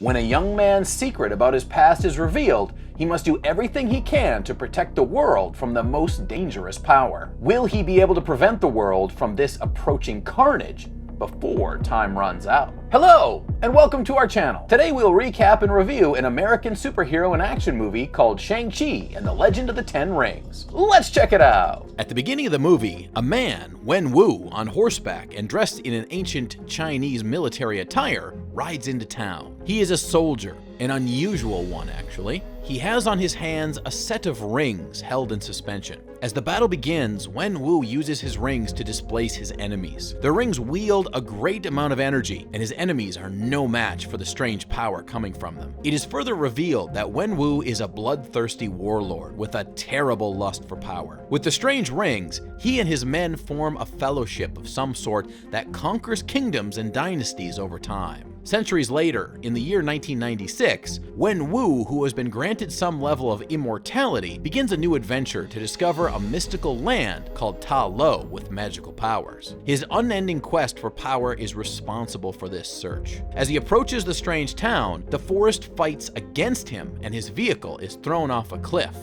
When a young man's secret about his past is revealed, he must do everything he can to protect the world from the most dangerous power. Will he be able to prevent the world from this approaching carnage before time runs out? Hello, and welcome to our channel. Today we'll recap and review an American superhero and action movie called Shang-Chi and the Legend of the Ten Rings. Let's check it out. At the beginning of the movie, a man, Wen-Wu, on horseback and dressed in an ancient Chinese military attire, rides into town. He is a soldier, an unusual one actually. He has on his hands a set of rings held in suspension. As the battle begins, Wen-Wu uses his rings to displace his enemies. The rings wield a great amount of energy, and his enemies are no match for the strange power coming from them. It is further revealed that Wen-Wu is a bloodthirsty warlord with a terrible lust for power. With the strange rings, he and his men form a fellowship of some sort that conquers kingdoms and dynasties over time. Centuries later, in the year 1996, Wen-Wu, who has been granted some level of immortality, begins a new adventure to discover a mystical land called Ta Lo with magical powers. His unending quest for power is responsible for this search. As he approaches the strange town, the forest fights against him and his vehicle is thrown off a cliff.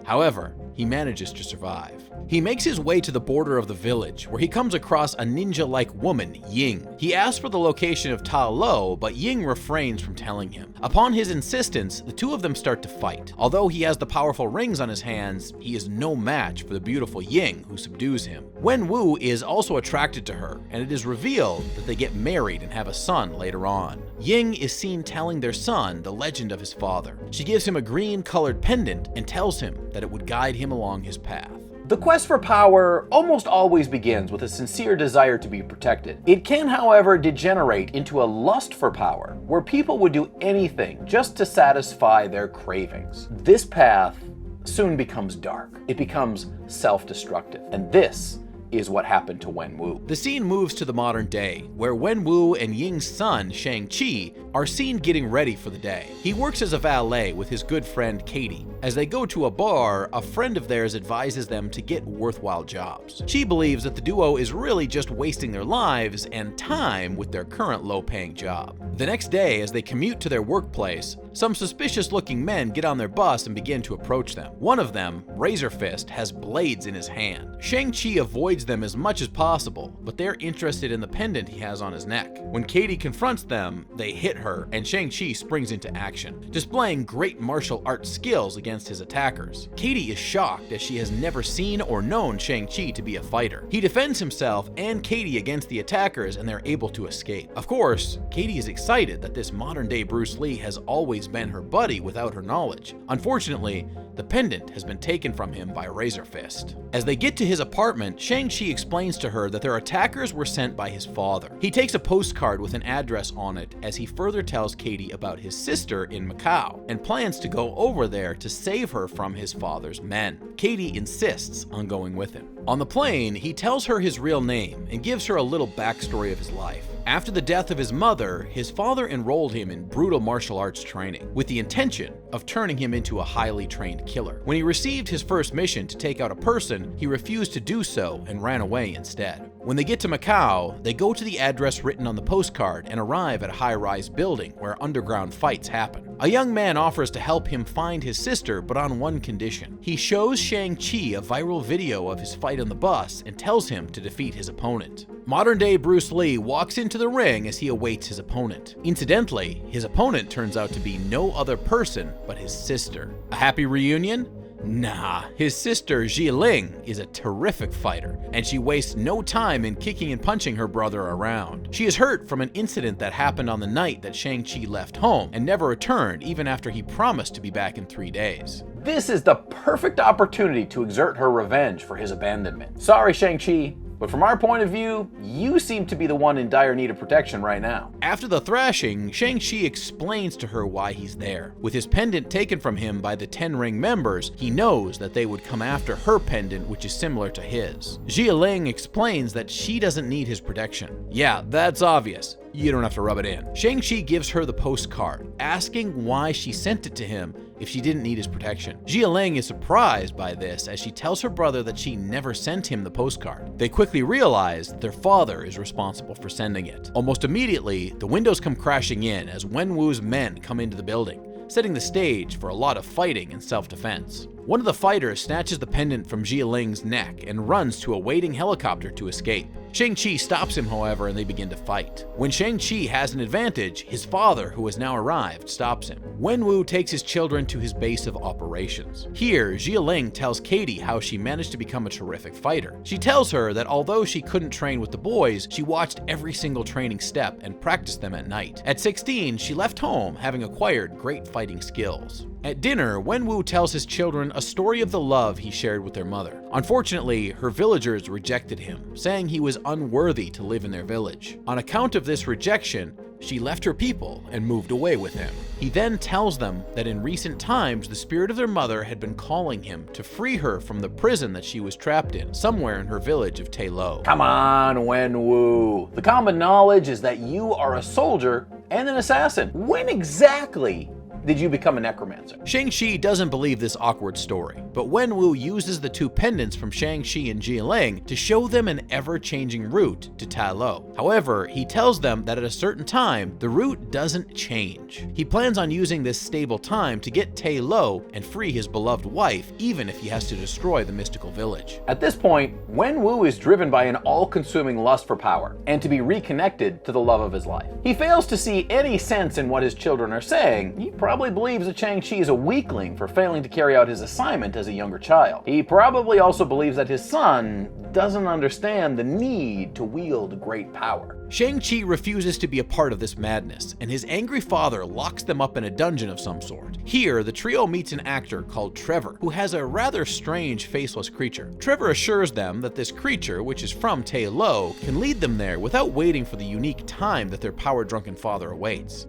However, he manages to survive. He makes his way to the border of the village, where he comes across a ninja-like woman, Ying. He asks for the location of Ta Lo, but Ying refrains from telling him. Upon his insistence, the two of them start to fight. Although he has the powerful rings on his hands, he is no match for the beautiful Ying, who subdues him. Wen-Wu is also attracted to her, and it is revealed that they get married and have a son later on. Ying is seen telling their son the legend of his father. She gives him a green-colored pendant and tells him that it would guide him along his path. The quest for power almost always begins with a sincere desire to be protected. It can, however, degenerate into a lust for power, where people would do anything just to satisfy their cravings. This path soon becomes dark. It becomes self-destructive, and this is what happened to Wen-Wu. The scene moves to the modern day, where Wen-Wu and Ying's son, Shang-Chi, are seen getting ready for the day. He works as a valet with his good friend Katie. As they go to a bar, a friend of theirs advises them to get worthwhile jobs. She believes that the duo is really just wasting their lives and time with their current low-paying job. The next day, as they commute to their workplace, some suspicious-looking men get on their bus and begin to approach them. One of them, Razor Fist, has blades in his hand. Shang-Chi avoids them as much as possible, but they're interested in the pendant he has on his neck. When Katie confronts them, they hit her, and Shang-Chi springs into action, displaying great martial arts skills against his attackers. Katie is shocked, as she has never seen or known Shang-Chi to be a fighter. He defends himself and Katie against the attackers, and they're able to escape. Of course, Katie is excited that this modern-day Bruce Lee has always been her buddy without her knowledge. Unfortunately, the pendant has been taken from him by Razor Fist. As they get to his apartment, Shang-Chi explains to her that their attackers were sent by his father. He takes a postcard with an address on it as he further tells Katie about his sister in Macau and plans to go over there to save her from his father's men. Katie insists on going with him. On the plane, he tells her his real name and gives her a little backstory of his life. After the death of his mother, his father enrolled him in brutal martial arts training with the intention of turning him into a highly trained killer. When he received his first mission to take out a person, he refused to do so and ran away instead. When they get to Macau, they go to the address written on the postcard and arrive at a high-rise building where underground fights happen. A young man offers to help him find his sister, but on one condition. He shows Shang-Chi a viral video of his fight on the bus and tells him to defeat his opponent. Modern-day Bruce Lee walks into the ring as he awaits his opponent. Incidentally, his opponent turns out to be no other person but his sister. A happy reunion? Nah, his sister Ji Ling is a terrific fighter, and she wastes no time in kicking and punching her brother around. She is hurt from an incident that happened on the night that Shang-Chi left home and never returned even after he promised to be back in 3 days. This is the perfect opportunity to exert her revenge for his abandonment. Sorry, Shang-Chi, but from our point of view, you seem to be the one in dire need of protection right now. After the thrashing, Shang-Chi explains to her why he's there. With his pendant taken from him by the Ten Ring members, he knows that they would come after her pendant, which is similar to his. Ji Ling explains that she doesn't need his protection. Yeah, that's obvious. You don't have to rub it in. Shang-Chi gives her the postcard, asking why she sent it to him if she didn't need his protection. Jia Ling is surprised by this as she tells her brother that she never sent him the postcard. They quickly realize that their father is responsible for sending it. Almost immediately, the windows come crashing in as Wenwu's men come into the building, setting the stage for a lot of fighting and self-defense. One of the fighters snatches the pendant from Jia Ling's neck and runs to a waiting helicopter to escape. Shang-Chi stops him, however, and they begin to fight. When Shang-Chi has an advantage, his father, who has now arrived, stops him. Wenwu takes his children to his base of operations. Here, Jia Ling tells Katie how she managed to become a terrific fighter. She tells her that although she couldn't train with the boys, she watched every single training step and practiced them at night. At 16, she left home having acquired great fighting skills. At dinner, Wenwu tells his children a story of the love he shared with their mother. Unfortunately, her villagers rejected him, saying he was unworthy to live in their village. On account of this rejection, she left her people and moved away with him. He then tells them that in recent times, the spirit of their mother had been calling him to free her from the prison that she was trapped in, somewhere in her village of Tai Lo. Come on, Wenwu. The common knowledge is that you are a soldier and an assassin. When exactly did you become a necromancer? Shang-Chi doesn't believe this awkward story, but Wenwu uses the two pendants from Shang-Chi and Jia Ling to show them an ever-changing route to Tai Lo. However, he tells them that at a certain time, the route doesn't change. He plans on using this stable time to get Tai Lo and free his beloved wife, even if he has to destroy the mystical village. At this point, Wenwu is driven by an all-consuming lust for power, and to be reconnected to the love of his life. He fails to see any sense in what his children are saying. He probably believes that Shang-Chi is a weakling for failing to carry out his assignment as a younger child. He probably also believes that his son doesn't understand the need to wield great power. Shang-Chi refuses to be a part of this madness, and his angry father locks them up in a dungeon of some sort. Here, the trio meets an actor called Trevor, who has a rather strange faceless creature. Trevor assures them that this creature, which is from Tai Lo, can lead them there without waiting for the unique time that their power-drunken father awaits.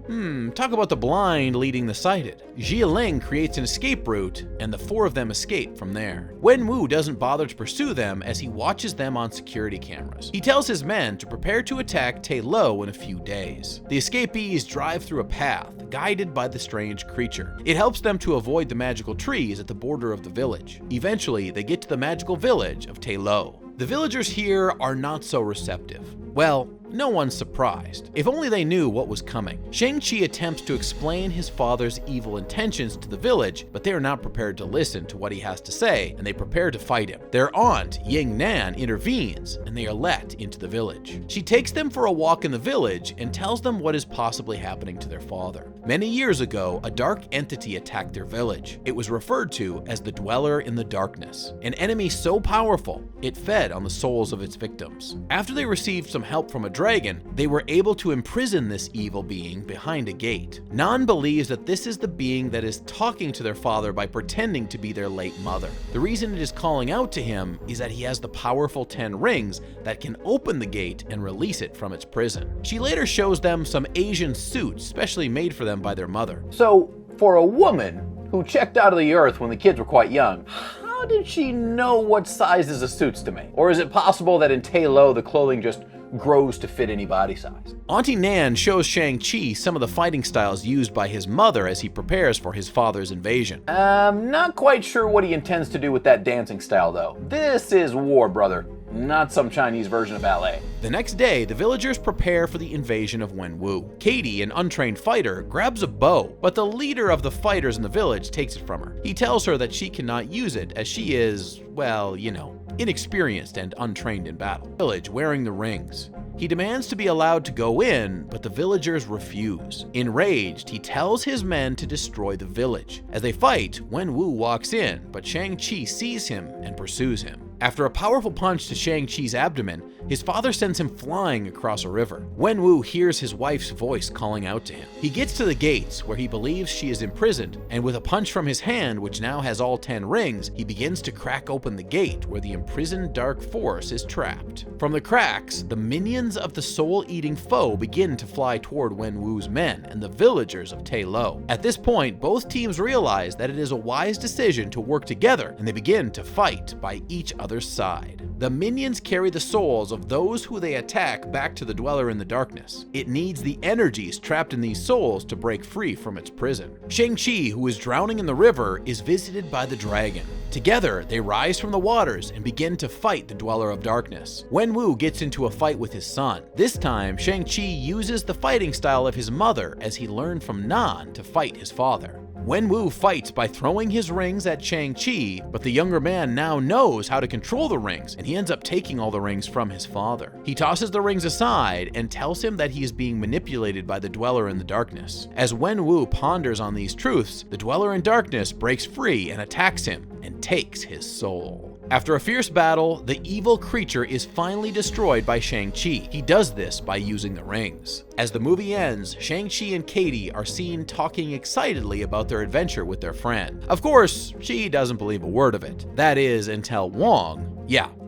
Talk about the blind leading the sighted. Jia Ling creates an escape route, and the four of them escape from there. Wenwu doesn't bother to pursue them as he watches them on security cameras. He tells his men to prepare to attack Tai Lo in a few days. The escapees drive through a path, guided by the strange creature. It helps them to avoid the magical trees at the border of the village. Eventually, they get to the magical village of Tai Lo. The villagers here are not so receptive. Well, no one's surprised. If only they knew what was coming. Shang-Chi attempts to explain his father's evil intentions to the village, but they are not prepared to listen to what he has to say, and they prepare to fight him. Their aunt, Ying Nan, intervenes, and they are let into the village. She takes them for a walk in the village and tells them what is possibly happening to their father. Many years ago, a dark entity attacked their village. It was referred to as the Dweller in the Darkness, an enemy so powerful, it fed on the souls of its victims. After they received some help from a dragon, they were able to imprison this evil being behind a gate. Nan believes that this is the being that is talking to their father by pretending to be their late mother. The reason it is calling out to him is that he has the powerful 10 rings that can open the gate and release it from its prison. She later shows them some Asian suits specially made for them by their mother. So, for a woman who checked out of the earth when the kids were quite young, how did she know what sizes of suits to make? Or is it possible that in Tai Lo the clothing just grows to fit any body size? Auntie Nan shows Shang-Chi some of the fighting styles used by his mother as he prepares for his father's invasion. Not quite sure what he intends to do with that dancing style though. This is war, brother, not some Chinese version of ballet. The next day, the villagers prepare for the invasion of Wenwu. Katie, an untrained fighter, grabs a bow, but the leader of the fighters in the village takes it from her. He tells her that she cannot use it as she is, well, you know, inexperienced and untrained in battle. Village wearing the rings. He demands to be allowed to go in, but the villagers refuse. Enraged, he tells his men to destroy the village. As they fight, Wenwu walks in, but Shang-Chi sees him and pursues him. After a powerful punch to Shang-Chi's abdomen, his father sends him flying across a river. Wenwu hears his wife's voice calling out to him. He gets to the gates, where he believes she is imprisoned, and with a punch from his hand, which now has all 10 rings, he begins to crack open the gate where the imprisoned dark force is trapped. From the cracks, the minions of the soul-eating foe begin to fly toward Wenwu's men and the villagers of Tai Lo. At this point, both teams realize that it is a wise decision to work together, and they begin to fight by each other's other side. The minions carry the souls of those who they attack back to the Dweller in the Darkness. It needs the energies trapped in these souls to break free from its prison. Shang-Chi, who is drowning in the river, is visited by the dragon. Together, they rise from the waters and begin to fight the Dweller of Darkness. Wenwu gets into a fight with his son. This time, Shang-Chi uses the fighting style of his mother as he learned from Nan to fight his father. Wenwu fights by throwing his rings at Shang-Chi, but the younger man now knows how to control the rings, and he ends up taking all the rings from his father. He tosses the rings aside and tells him that he is being manipulated by the Dweller in the Darkness. As Wenwu ponders on these truths, the Dweller in Darkness breaks free and attacks him and takes his soul. After a fierce battle, the evil creature is finally destroyed by Shang-Chi. He does this by using the rings. As the movie ends, Shang-Chi and Katie are seen talking excitedly about their adventure with their friend. Of course, she doesn't believe a word of it. That is, until Wong,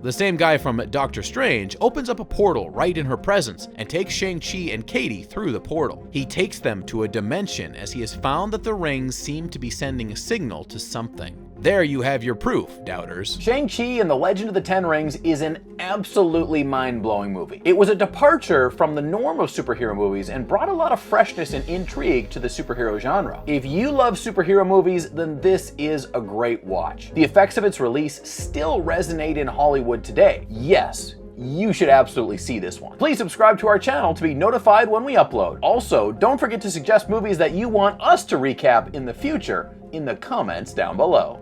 the same guy from Doctor Strange, opens up a portal right in her presence and takes Shang-Chi and Katie through the portal. He takes them to a dimension as he has found that the rings seem to be sending a signal to something. There you have your proof, doubters. Shang-Chi and the Legend of the Ten Rings is an absolutely mind-blowing movie. It was a departure from the norm of superhero movies and brought a lot of freshness and intrigue to the superhero genre. If you love superhero movies, then this is a great watch. The effects of its release still resonate in Hollywood today. Yes, you should absolutely see this one. Please subscribe to our channel to be notified when we upload. Also, don't forget to suggest movies that you want us to recap in the future in the comments down below.